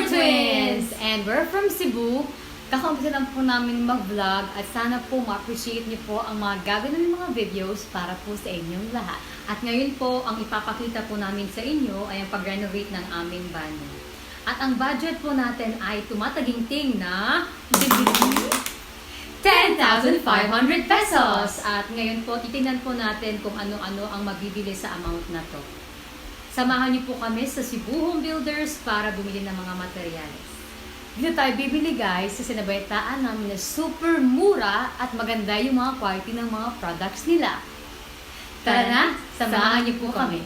Twins! And we're from Cebu. Kakampisa lang po namin mag-vlog at sana po ma-appreciate niyo po ang mga gagawin namin mga videos para po sa inyong lahat. At ngayon po, ang ipapakita po namin sa inyo ay ang pag-renovate ng aming banyo. At ang budget po natin ay tumataginting na 10,500 pesos. At ngayon po, titingnan po natin kung ano-ano ang mabibili sa amount na to. Samahan niyo po kami sa Cebu Home Builders para bumili ng mga materyales. Dito tayo bibili guys sa sinabaytaan namin na super mura at maganda yung mga quality ng mga products nila. Tara na, samahan niyo po kami.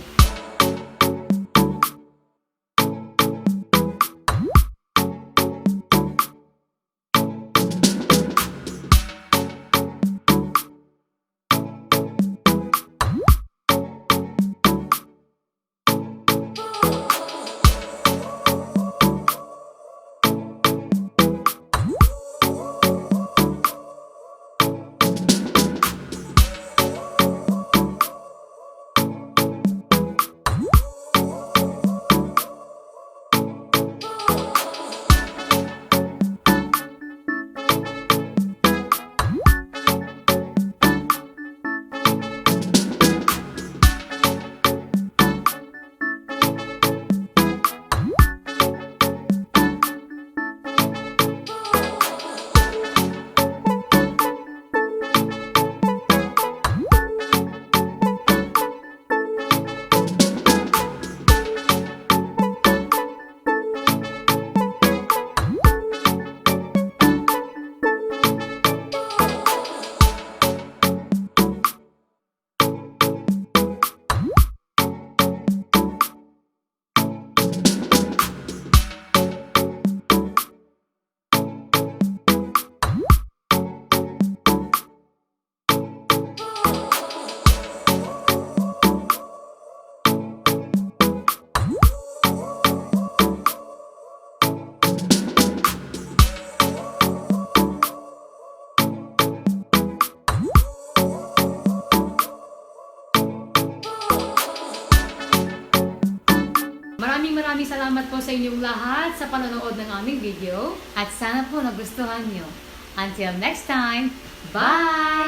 Maraming salamat po sa inyong lahat sa panonood ng aming video at sana po nagustuhan nyo. Until next time, bye!